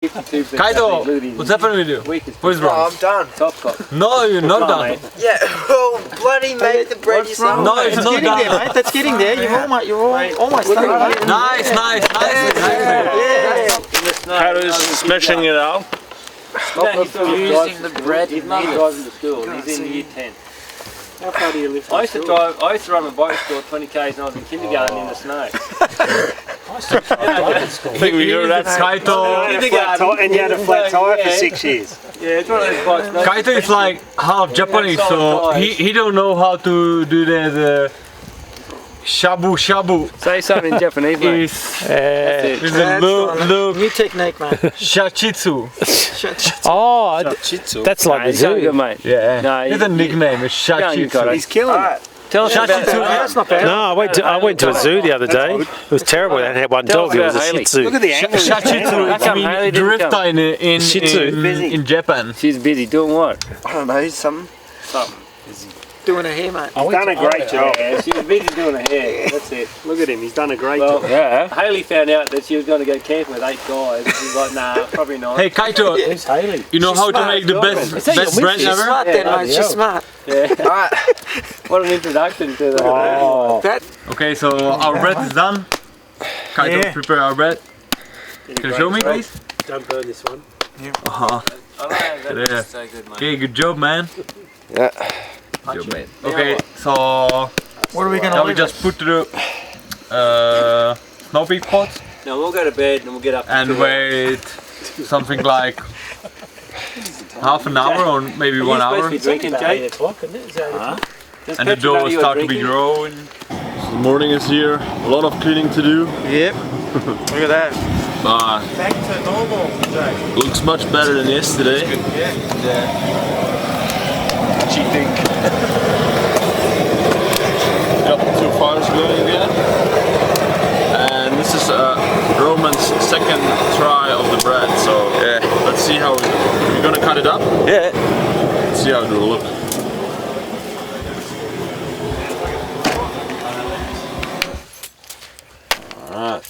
Kaito, what's happening with you? Where's bro? Oh, I'm done. No, you're not done. Yeah, well, bloody make the bread yourself. No, it's not done. There, mate. That's getting there. You're almost done. Nice. Kaito's smashing it out. Stop using the bread. He's not driving to school. He's in year 10. How far do you live? I used to run a bike store 20 k's when I was in kindergarten in the snow. I think we heard that. Kaito. And you had a flat tyre for 6 years. Yeah, it's one of those bikes. Kaito is like half Japanese, so he don't know how to do the shabu shabu. Say something in Japanese, mate. Is a look New technique, mate. shachitsu. Oh, that's like the Good, zoo. mate. Yeah, No, it's a nickname. It's shachitsu. He's killing it. Tell us about That's not bad. No, I went to a zoo the other day. It was terrible. They had one dog. It was a Shih Tzu. Look at the angle. Shachitsu, How come it's Haley mean didn't Drifta in Japan. She's busy doing what? I don't know, something. Doing her hair, mate. He's done a great job. Yeah, she was busy doing her hair. That's it. Look at him. He's done a great Well, job. yeah. Haley found out that she was going to go camping with 8 guys. She's like, nah, probably not. Hey Kaito, Who's Haley? you know how to make the best bread She's ever? smart then, mate. She's smart. Yeah. Alright. What an introduction to the. Oh, Okay, so our bread is done. Kaito, prepare our bread. Can you show me, please? don't burn this one. Uh-huh. Yeah. so good, mate. Okay, good job, man. Yeah. Good job, man. Okay, so What are we going now to we do? just put the snow peak pot No, we'll go to bed and we'll get up. and wait something like half an hour or maybe 1 hour, Drinking, About Jake? 8 o'clock, isn't it? Is that 8 o'clock? and the dough will start to be growing. The morning is here. A lot of cleaning to do. Yep. Look at that. But Back to normal, Jake. looks much better than yesterday. Cheating. Got the 2 fires going again. And this is Roman's second try of the bread. So let's see how we're gonna cut it up. Yeah. Let's see how it will look. Alright.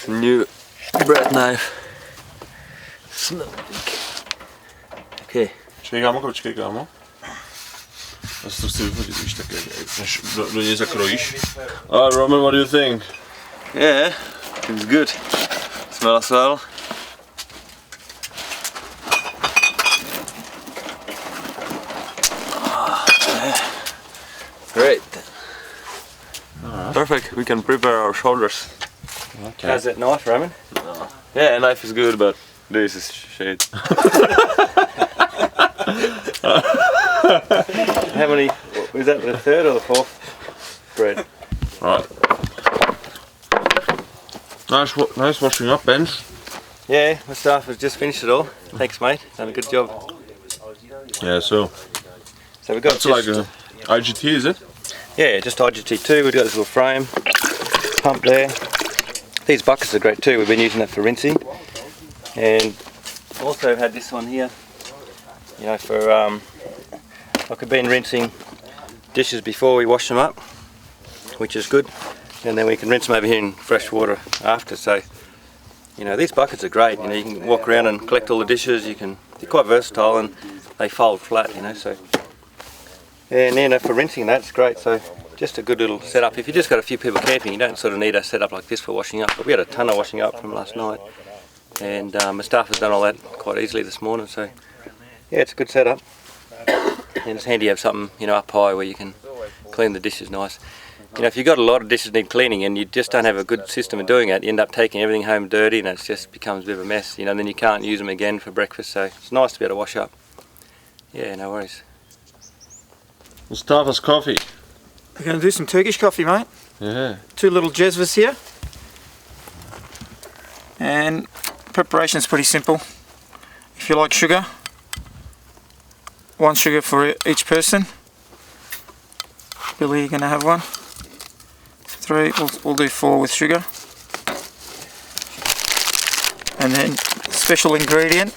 New bread knife. Okay. Počkej, kámo. Já si to chci vyhodit, víš, tak než do něj zakrojíš. Roman, what do you think? Yeah, it's good. Smells well. Great. Perfect. We can prepare our shoulders. Okay. How's that knife, Roman? No. Yeah, knife is good, but this is shit. How many? Was that the 3rd or the 4th bread? Right. Nice washing up, Ben. Yeah, Mustafa has just finished it all. Thanks, mate. Done a good job. Yeah, so So we got it's like a IGT, is it? yeah, just IGT2. We've got this little frame, pump there. These buckets are great too. We've been using that for rinsing, and also had this one here. You know, for like we've been rinsing dishes before we wash them up, which is good, and then we can rinse them over here in fresh water after. So, you know, these buckets are great. You know, you can walk around and collect all the dishes. They're quite versatile and they fold flat. You know, so and then for rinsing that's great. So just a good little setup. If you just got a few people camping, you don't sort of need a setup like this for washing up. But we had a ton of washing up from last night, and Mustafa's done all that quite easily this morning. So yeah, it's a good setup. And it's handy to have something, you know, up high where you can clean the dishes nice. You know, if you've got a lot of dishes need cleaning and you just don't have a good system of doing it, you end up taking everything home dirty and it just becomes a bit of a mess, you know, and then you can't use them again for breakfast, so it's nice to be able to wash up. Yeah, no worries. Mustafa's coffee. We're going to do some Turkish coffee, mate. Yeah. 2 little jezvas here. And preparation's pretty simple. If you like sugar, 1 sugar for each person. Billy, you're going to have 1. 3, we'll do 4 with sugar. And then special ingredient,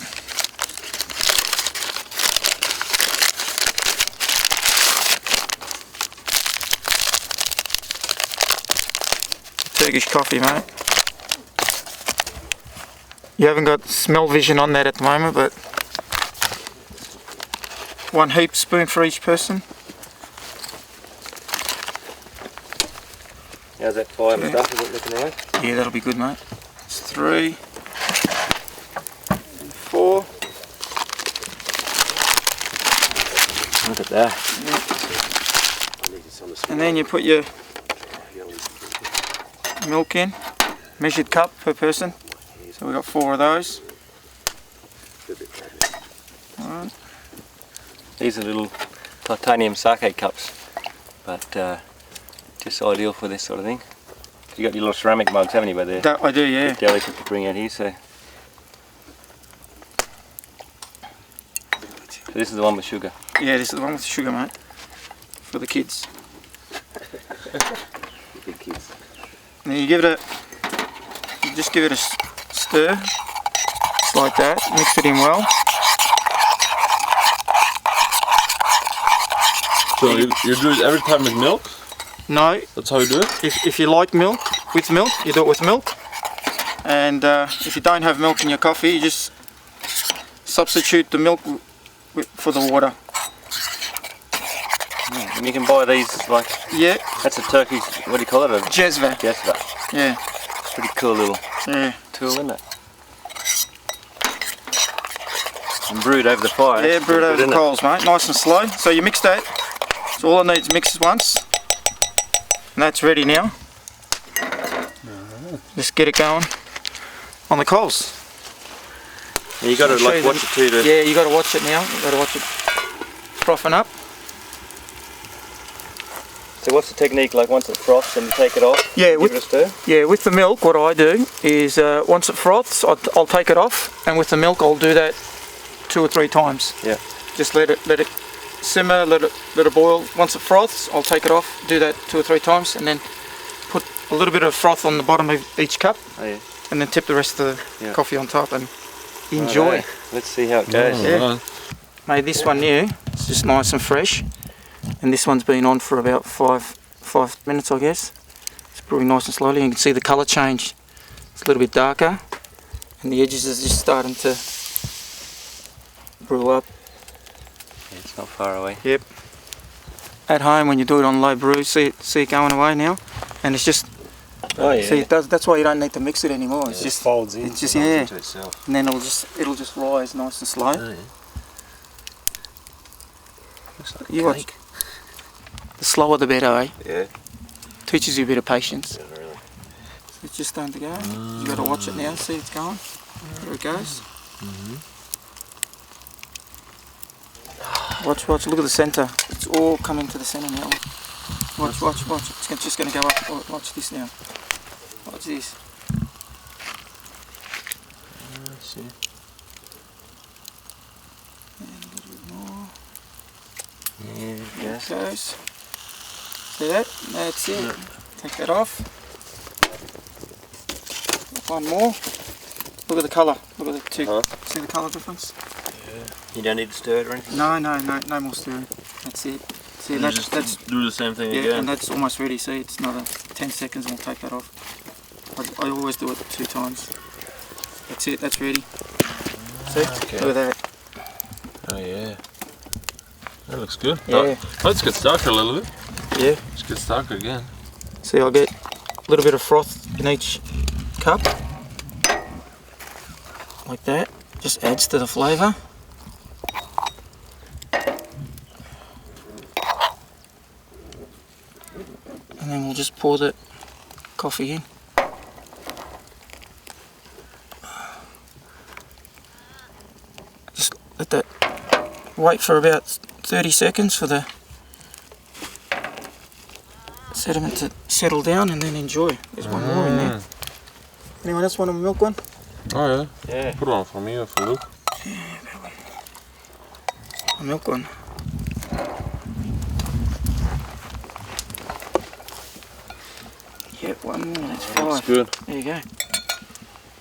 Turkish coffee, mate. You haven't got smell vision on that at the moment, but 1 heap spoon for each person. How's that 5 and Yeah. stuff? Is it looking right? Yeah, that'll be good, mate. It's 3 and 4. Look at that. And then you put your milk in, measured cup per person. So we've got 4 of those. Alright. These are little titanium sake cups, but just ideal for this sort of thing. You got your little ceramic mugs, haven't you, by there? That I do, yeah. Delicate to bring out here, so this is the one with sugar. Yeah, this is the one with the sugar, mate. For the kids. Big kids. Then you just give it a stir, just like that. Mix it in well. So you do it every time with milk? No, That's how you do it? if you like milk, with milk, you do it with milk. And if you don't have milk in your coffee, you just substitute the milk for the water. And you can buy these, like, Yeah, that's a Turkish, what do you call it? A jezva. jezva. Yeah, Pretty cool little yeah. tool, isn't it? And brewed over the fire. Yeah, It's brewed pretty over good, the isn't it? coals, mate. Nice and slow. So you mix that. So all I need is mix it once. And that's ready now. Just get it going on the coals. Yeah, you got to I'll show like you watch it too. To, Yeah, you got to watch it now. You got to watch it frothing up. So what's the technique? Like once it froths and you take it off, Yeah, give it a stir. Yeah, with the milk, what I do is once it froths, I'll take it off, and with the milk, I'll do that 2 or 3 times. Yeah. Just let it simmer, let it boil. Once it froths, I'll take it off, do that 2 or 3 times, and then put a little bit of froth on the bottom of each cup, Oh, yeah. and then tip the rest of the Yeah. coffee on top, and enjoy. Righto. Let's see how it goes. Yeah. Alright. Made this one new. It's just nice and fresh, and this one's been on for about 5 minutes, I guess. It's brewing nice and slowly. You can see the colour change. It's a little bit darker, and the edges are just starting to brew up. It's not far away. At home, when you do it on low brew, see it going away now, and it's just Oh yeah. see it does. That's why you don't need to mix it anymore. It's It just folds in. it's just yeah, Into itself. and then it'll just rise nice and slow. Oh, yeah. Looks like You a watch. cake. The slower the better, eh? Yeah. Teaches you a bit of patience. Yeah, really. It's just starting to go. You got to watch it now. See it's going. There it goes. Watch. Look at the centre. It's all coming to the centre now. Watch. It's just going to go up. Watch this now. Watch this. And a little bit more. Yeah, There yes. it goes. See that? That's it. Take that off. One more. Look at the colour. Look at the two. Huh? See the colour difference? You don't need to stir it or anything? No more stirring. That's it. See, You that's just do the same thing yeah, again. and that's almost ready. See, it's another 10 seconds and we'll take that off. I always do it 2 times. That's it. That's ready. See? Look at that. Oh yeah. That looks good. Yeah. Oh, let's get darker a little bit. Yeah. Let's get darker again. See, I'll get a little bit of froth in each cup, like that. Just adds to the flavour. And then we'll just pour the coffee in. Just let that wait for about 30 seconds for the sediment to settle down, and then enjoy. There's one more in there. Anyone else want a milk one? Oh yeah. Yeah. Put one for me or for Luke. A milk one. Yep, one more. That's 5. good. There you go.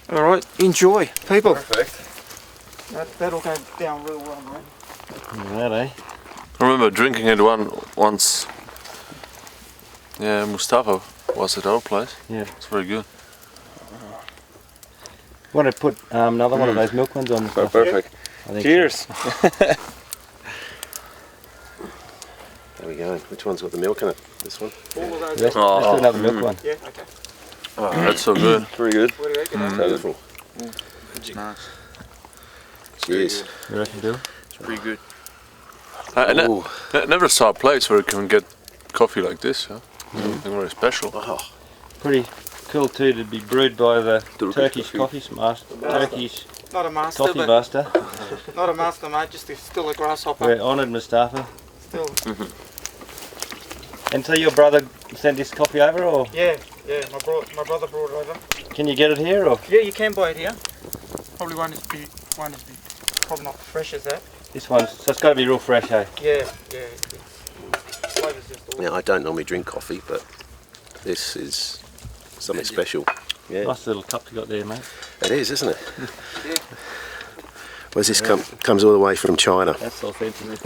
All right, enjoy, people. Perfect. That'll go down real well, mate. That, eh? I remember drinking it once. Yeah, Mustafa was at our place. Yeah. It's very good. Want to put another one of those milk ones on? Oh, perfect. I think Cheers. There we go. Which one's got the milk in it? This one? So. Let's do another milk one. Yeah, okay. Oh, that's so good. Very good. What do you reckon? Beautiful. Nice. Cheers. You reckon, Bill? It's pretty good. I never saw a place where you can get coffee like this. Huh? Something very special. Oh, Pretty cool too to be brewed by the Turkish Turkish Turkish Not a master, coffee but master. not a master, mate. Still a grasshopper. We're honoured, Mustafa. Still. And so your brother sent this coffee over, or Yeah. My brother brought it over. can you get it here, or Yeah, you can buy it here. Probably won't as be probably not fresh as that. this one's? So it's got to be real fresh, hey? Yeah. Flavour's just awesome. now I don't normally drink coffee, but this is something special. Yeah, Nice little cup you got there, mate. it is, isn't it? Where's this comes all the way from China That's authentic.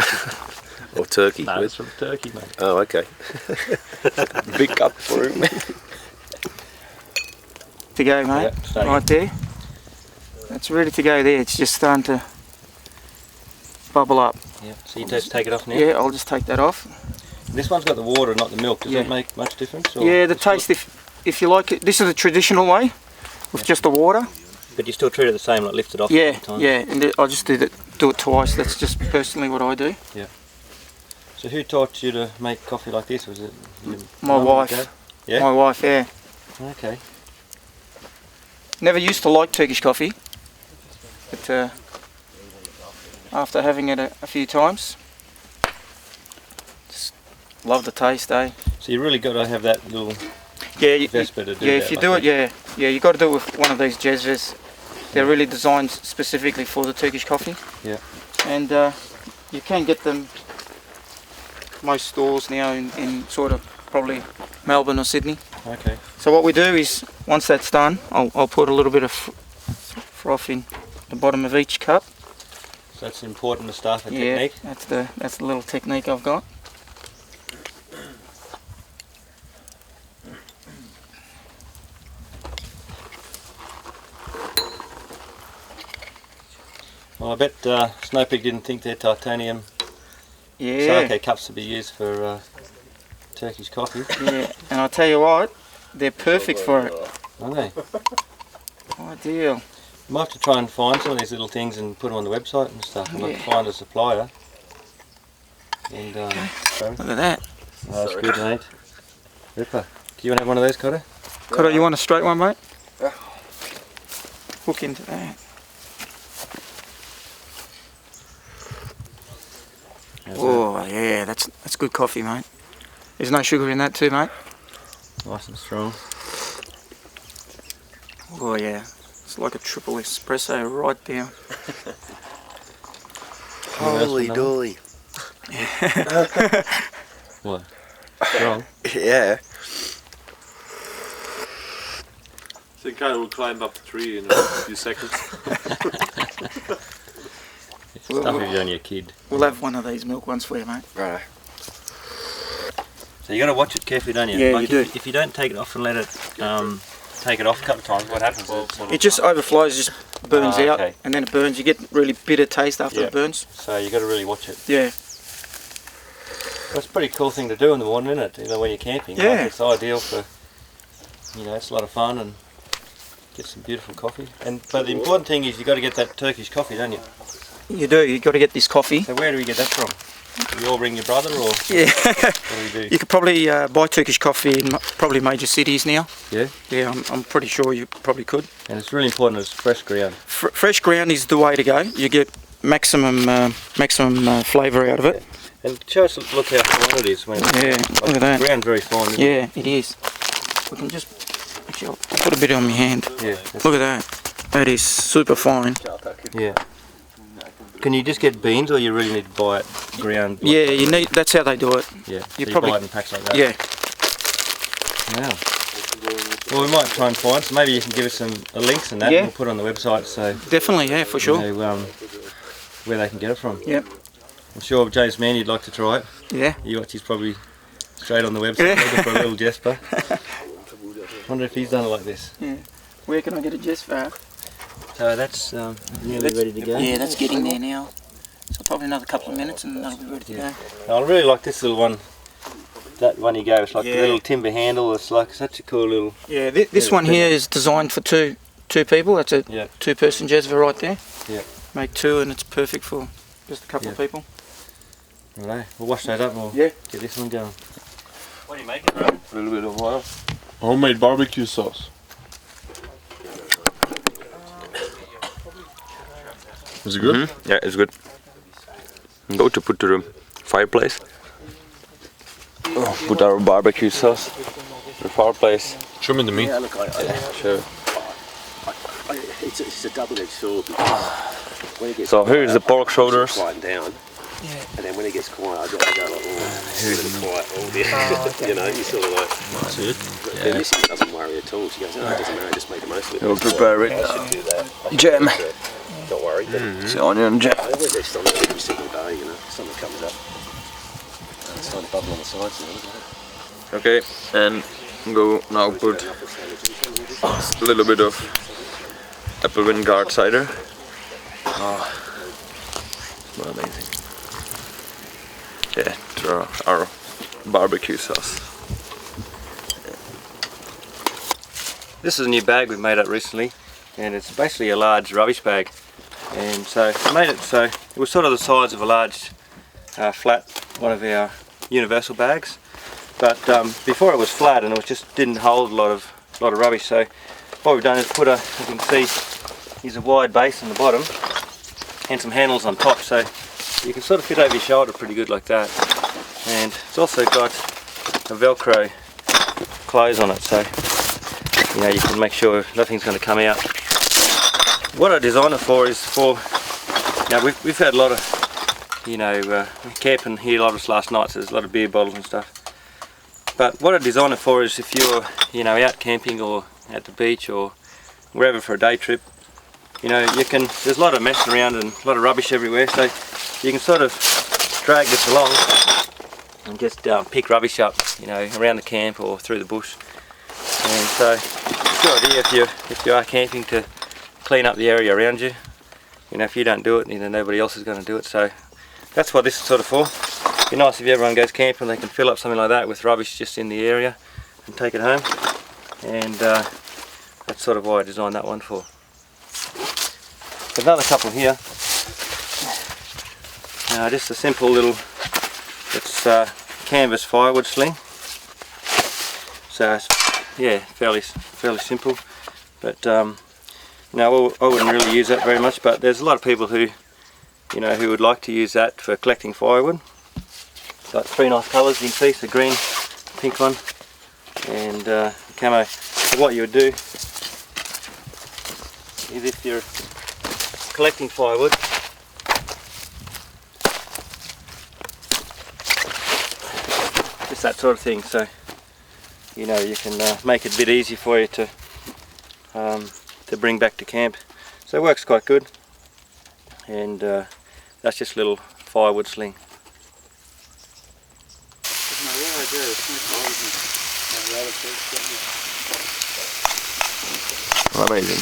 or Turkey? No, it's from Turkey, mate. Oh, okay. Big cup for him. To go, mate. Yeah, starting. Right there. It's ready to go there. It's just starting to bubble up. Yeah. So you take it off now. Yeah, I'll just take that off. This one's got the water, not the milk. Does Yeah. it make much difference? Or Yeah, the it's still- taste, if you like it, this is the traditional way, with just the water. But you still treat it the same, like lift it off. Yeah, sometimes. yeah, and I just do it twice. That's just personally what I do. So who taught you to make coffee like this? Was it your My mum or wife. dad? Yeah? My wife, yeah. Okay. Never used to like Turkish coffee, but after having it a few times, just love the taste, eh? So you really got to have that little Yeah, vesper to do yeah. that. If you like do it, that. yeah, you got to do it with one of these jezvas. They're really designed specifically for the Turkish coffee. Yeah. And you can get them most stores now in sort of probably Melbourne or Sydney. Okay. So what we do is, once that's done, I'll put a little bit of froth in the bottom of each cup. So that's important to start the Yeah, technique. that's the little technique I've got. Well, I bet Snow Peak didn't think their titanium Yeah, sake cups to be used for Turkish coffee, yeah. And I'll tell you what, they're perfect for it. aren't they? Ideal. You might have to try and find some of these little things and put them on the website and stuff, and Yeah. find a supplier. And Look at that. that's good, mate. Ripper. Do you want to have one of those, Cotter? Cotter, you want a straight one, mate? Hook into that. How's Oh yeah, that's good coffee, mate. There's no sugar in that too, mate. that? Nice and strong. Oh yeah, it's like a triple espresso right down. Holy dolly. What? Strong. Yeah. I think I will climb up the tree in a few seconds. Stuff if you're only a kid. We'll have one of these milk ones for you, mate. Right. So you got to watch it carefully, don't you? Yeah, like you if, if you don't take it off and let it take it off a couple of times, what happens is It just overflows, just burns out, okay. and then it burns. You get really bitter taste after Yeah. it burns. so you got to really watch it. Yeah. Well, it's a pretty cool thing to do in the morning, isn't it? You know, when you're camping. Yeah. Like, it's ideal for, it's a lot of fun and get some beautiful coffee. But the important thing is you got to get that Turkish coffee, don't you? You do. You got to get this coffee. So where do we get that from? Do we all bring your brother, or Yeah. what do we do? You could probably buy Turkish coffee in probably major cities now. Yeah. Yeah, I'm pretty sure you probably could. And it's really important it's fresh ground. Fresh ground is the way to go. You get maximum flavour out of it. And show us, look how fine it is. When Yeah, look at that. Ground very fine. Isn't Yeah, it is. We can just actually I'll put a bit on my hand. It? Yeah. Look at that. That is super fine. Yeah. Can you just get beans, or you really need to buy it ground? Yeah, you need. That's how they do it. Yeah. You So probably- buy it in packs like that. Yeah. Wow. Well, we might try and find. So maybe you can give us some links and that. Yeah. And we'll put it on the website so Definitely. Yeah, for sure. you know where they can get it from. Yep. I'm sure James Mann, you'd like to try it. Yeah. He's probably straight on the website Yeah. looking for a little Jesper. Wonder if he's done it like this. Where can I get a jezva? So that's nearly ready to go. Yeah, that's getting there now. So probably another couple of minutes and that'll be ready to go. I really like this little one. That one you gave us, like the little timber handle. It's like such a cool little. Yeah, this one here is designed for two people. That's a two-person jezva right there. Yeah. Make two, and it's perfect for just a couple of people. Right, we'll wash those up and we'll get this one going. What are you making, bro? A little bit of oil. Homemade barbecue sauce. Is it good? Yeah, it's good. Go to put to the fireplace. Put our barbecue sauce in the fireplace. Show me the meat. Yeah, look, Sure. it's a double-edged sword because when it gets So here's the pork shoulders. quiet down, and then when it gets quiet, I go like, oh, here's the quiet, you know, you sort of like. That's it. Then Missy doesn't worry at all. She goes, no, it doesn't matter, just make the most of it. We'll prepare it. I should do that. Jam. Don't worry. It's onion jam. I always get something every single day, you know, something comes up. It's starting to bubble on the sides now, isn't it? Okay, and go now put a little bit of apple vinegard cider. Oh, smell amazing. Yeah, to our barbecue sauce. This is a new bag we made up recently, and it's basically a large rubbish bag. And so I made it so it was sort of the size of a large flat, one of our universal bags. But before it was flat and it just didn't hold a lot of rubbish. So what we've done is put as you can see, here's a wide base on the bottom and some handles on top, so you can sort of fit over your shoulder pretty good like that. And it's also got a Velcro close on it, so you know you can make sure nothing's going to come out. What I designed it for is for, you know, we've had a lot of, you know, camping here a lot of us last night, so there's a lot of beer bottles and stuff. But what I designed it for is if you're, you know, out camping or at the beach or wherever for a day trip, you know, you can, there's a lot of mess around and a lot of rubbish everywhere, so you can sort of drag this along and just pick rubbish up, you know, around the camp or through the bush. And so it's a good idea if you are camping to clean up the area around you. You know, if you don't do it, you know, nobody else is going to do it. So that's what this is sort of for. It'd be nice if everyone goes camping, they can fill up something like that with rubbish just in the area and take it home. And that's sort of why I designed that one for. There's another couple here. Just a simple little, it's canvas firewood sling. So it's, yeah, fairly simple. But no, I wouldn't really use that very much, but there's a lot of people who, you know, who would like to use that for collecting firewood. It's got three nice colours, you can see, it's a green, pink one, and camo. So what you would do is if you're collecting firewood, just that sort of thing, so you know you can make it a bit easy for you to bring back to camp. So it works quite good, and that's just a little firewood sling. Amazing.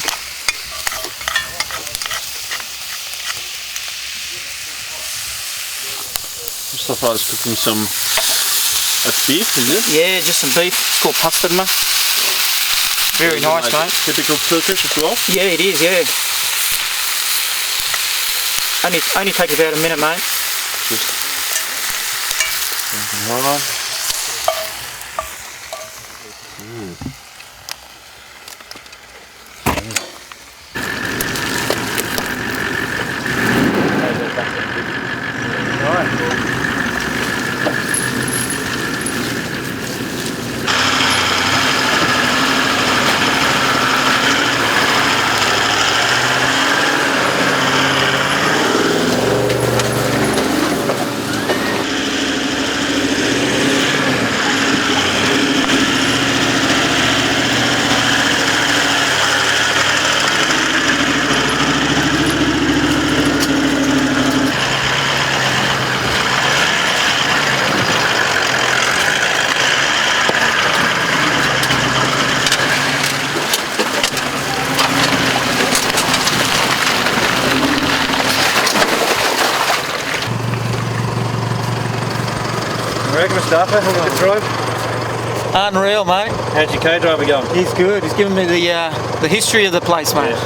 Mustafa is cooking some beef, is it? Yeah, just some beef. It's called pastırma. Very nice, like mate. Typical Turkish as well? Yeah, it is, yeah. Only takes about a minute, mate. reckon, Mustafa? Have a good drive? Unreal, mate. How's your co-driver going? He's good. He's giving me the history of the place, mate.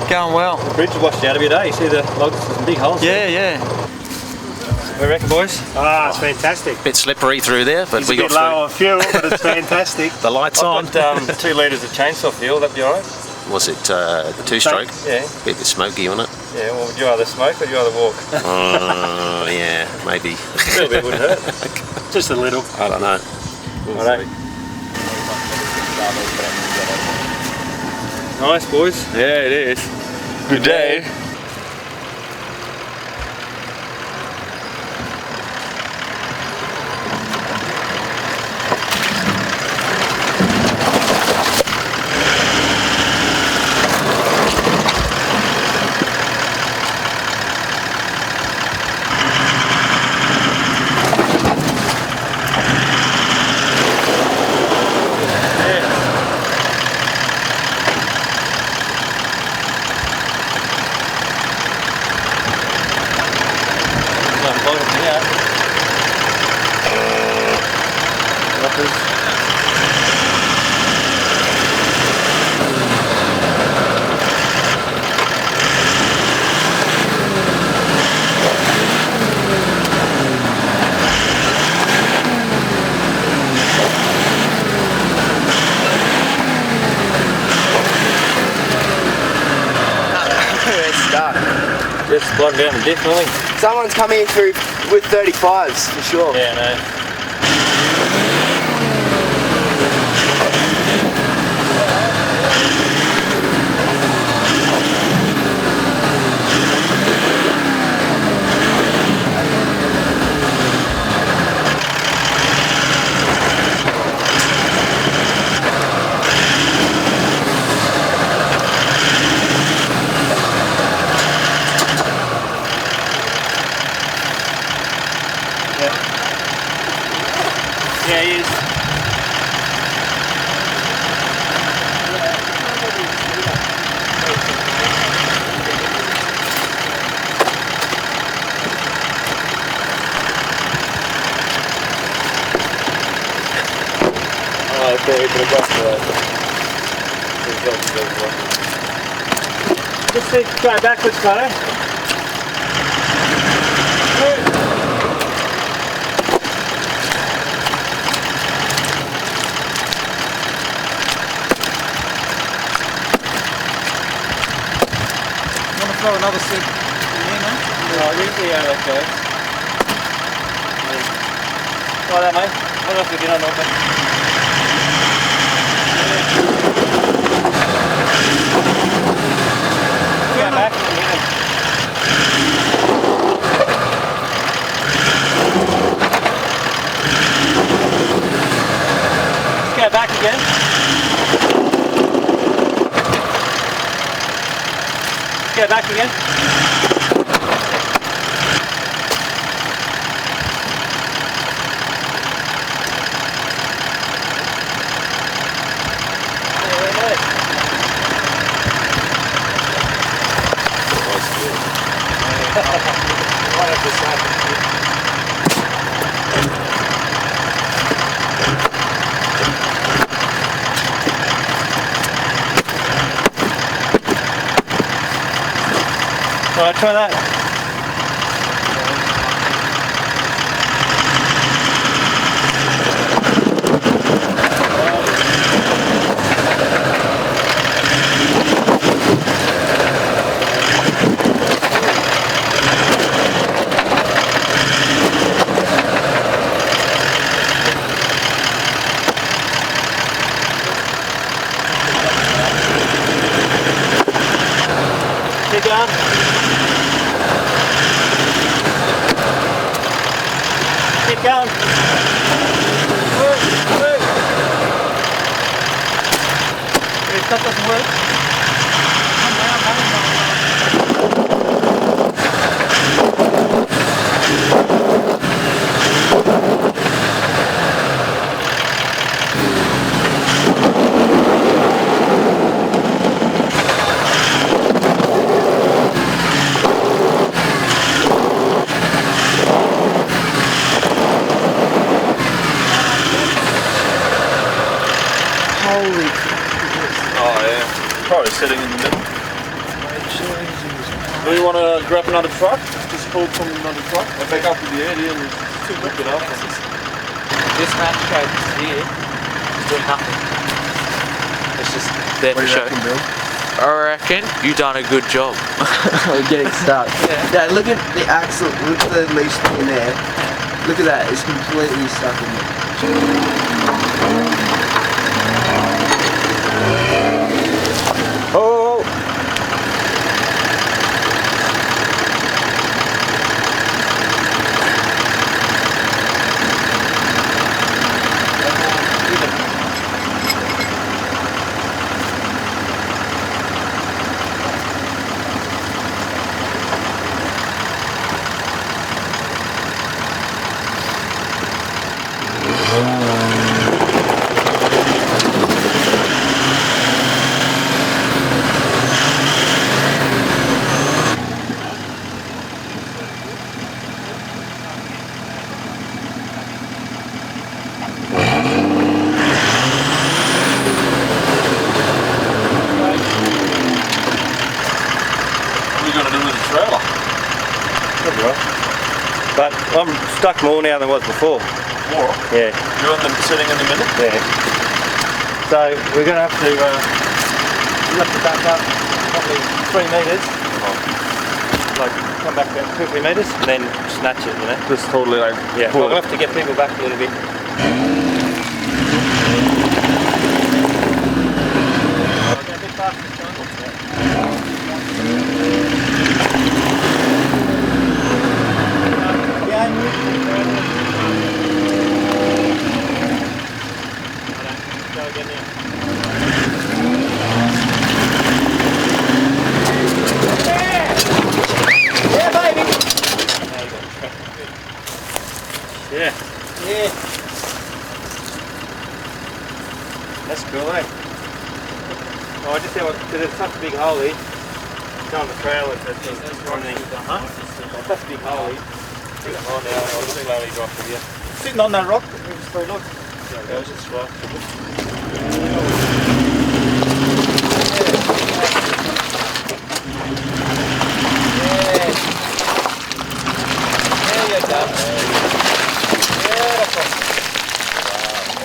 Going well. The bridge washed out of your day. You see the logs, there's some big holes there. Yeah. What do you reckon, boys? Ah, it's fantastic. Bit slippery through there, but It's we a bit got low on fuel, but it's fantastic. through. The lights on. I've got 2 litres of chainsaw fuel, that'd be alright? Was it the 2-stroke? Yeah. Bit smoky on it. Yeah, well, would you rather smoke or would you rather walk? Yeah, maybe. A little bit wouldn't hurt. Just a little. I don't know. Alright. Nice, boys. Yeah, it is. Good day. Just sliding down the diff, I think. Someone's coming through with 35s for sure. Yeah, no. Yeah, he is. Oh, I thought we could have got Just try backwards, Connor. Throw another seat in here, mate. Right, we see how that goes. Right, that mate. What else we did on that? Go back. Let's go back again. Go back again. Alright, try that. Keep going. Keep going. Move, move. If that doesn't work, sitting in the middle. Do you want to grab another truck? Just pull from another truck. And back up to the area and look it up. This match shape here is doing nothing. It's just there for show. I reckon you done a good job. We're getting stuck. Yeah, look at the axle, look at the leash in there. Look at that, it's completely stuck in there. Oh! But I'm stuck more now than I was before. More? Yeah. You want them sitting in the middle? Yeah. So we're going to have to back up probably 3 metres. Like come back about 2 or 3 metres and then snatch it, you know. Just totally like Yeah. We'll have to get people back a little bit. Yeah. Yeah. That's cool, eh? Oh, I just said, because there's such a big hole here. It's on the trail, it's running. Such a big hole here. Big hole now, I'll just slowly go off of here. Sitting on that rock, just very look. Yeah, it's just right. There you go.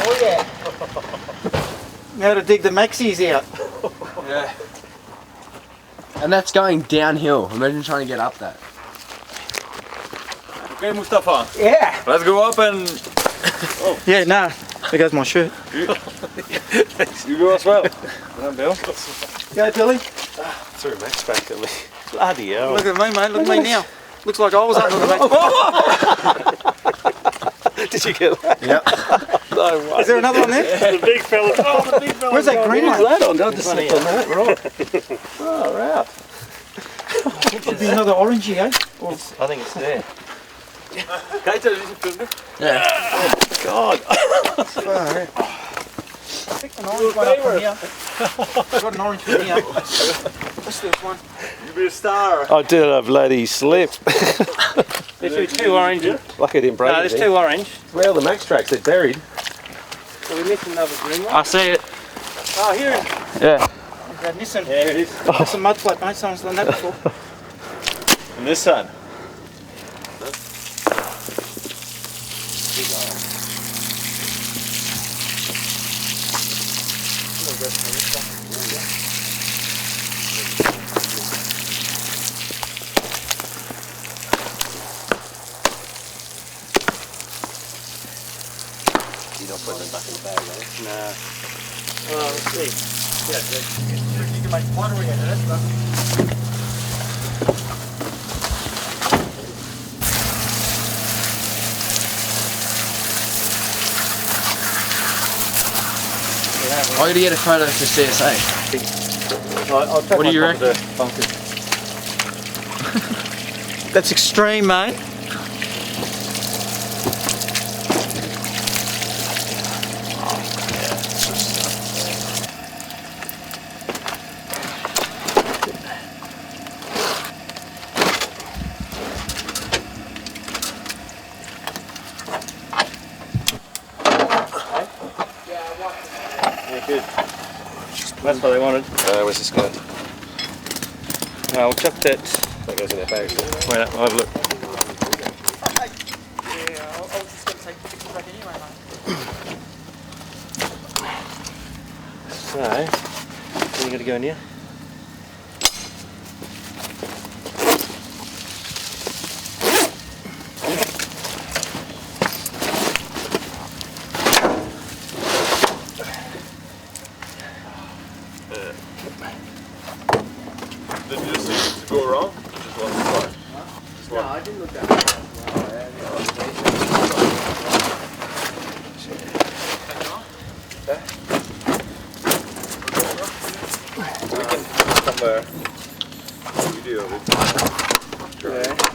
Oh yeah. Now to dig the maxis out. Yeah. And that's going downhill. Imagine trying to get up that. Okay, Mustafa. Yeah. Let's go up and Yeah, nah. There goes my shirt. you go as well. Bill. Go, Billy. Threw a max back at me. Bloody hell. Look at me, mate. Look at me now. Looks like I was under the max. Did you get that? Yep. No way. Is there another one there? The big fella. Oh, the big fella. Where's that green one? that on? Don't just slip on that. Right. Oh, right. Could be another orangey, eh? I think it's there. Yeah. God. I picked an orange one up from here. I got an orange from here. What's this one? You be a star. I did a bloody slip. There should be 2 orange. Lucky I didn't break No, it. there's 2 orange. Where are the max tracks? They're buried. So we missed another green one. I see it. Oh, here. Yeah. That Nissan. Yeah, it is. That's a mud flat, mate. Someone's done that before. And this side. You're not putting them back in the bag, are you? Nah. Well, let's see. You can make pottery out of that stuff. I gotta get a photo for CSA. What do you reckon? That's extreme, mate. That's what they wanted. Where's this go? No, we'll chuck that. That goes in that bag. Wait, I'll have a look. Yeah, I was just going to take pictures back anyway, mate. So, you got to go in here. Did you see it go around? Just one side. No, I didn't look that Somewhere. Video of it. Yeah.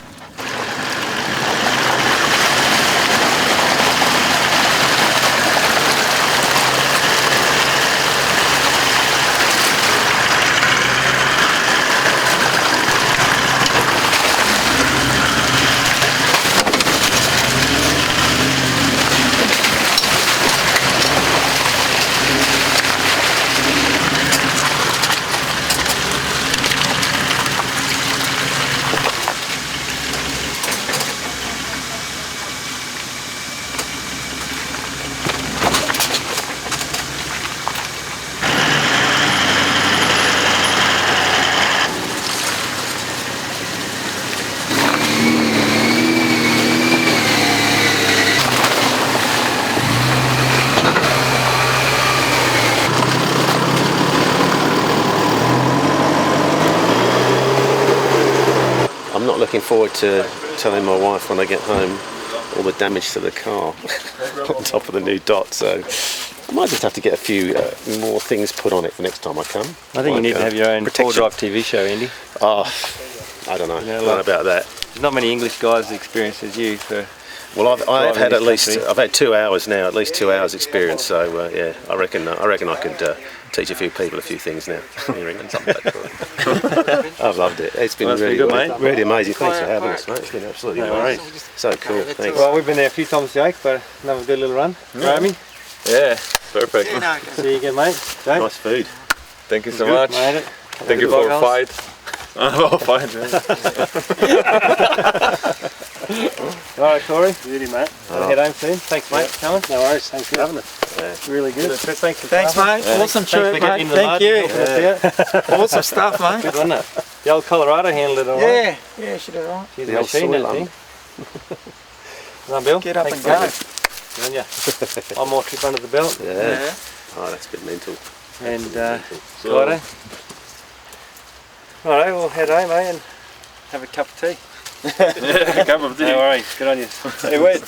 I'm not looking forward to telling my wife when I get home all the damage to the car on top of the new dot, so I might just have to get a few more things put on it the next time I come. I think you need to have your own protection. four-drive TV show, Andy. Oh, I don't know. Yeah, I don't know about that. There's not many English guys as experienced as you for. Well, I've had driving at least this I've had 2 hours now, at least 2 hours experience. So yeah, I reckon I could teach a few people a few things now. You reckon? I've loved it. It's been Well, that's really been good, mate. really amazing. Thanks for having us, mate. It's been absolutely No great. worries. So cool. Thanks. Well, we've been there a few times, Jake, but another good little run. Romy, Yeah, perfect. see you again, mate. Jake, Nice food. Thank you so good, much. made it. Thank you for the fight. Oh, fight, man. All right, Corey. Beauty, mate. I'll head home soon. Thanks, mate, for coming. No worries. Thanks for having us. Really good. Chris, thanks for Thanks, coming. mate. Awesome Thanks trip, for getting mate. in the Thank mud you. and helping us out. Awesome stuff, mate. Good, wasn't it? The old Colorado handled it all right. Yeah, she did all right. She's The a old machine, that soil thing. Come on, Bill. Get up Thanks and go. for coming. Good on ya. One more trip under the belt. Yeah. Oh, that's a bit mental. And So- righto. Righto, we'll head home, eh, and have a cup of tea. Cup of tea. No worries. Good on you. Hey, wait.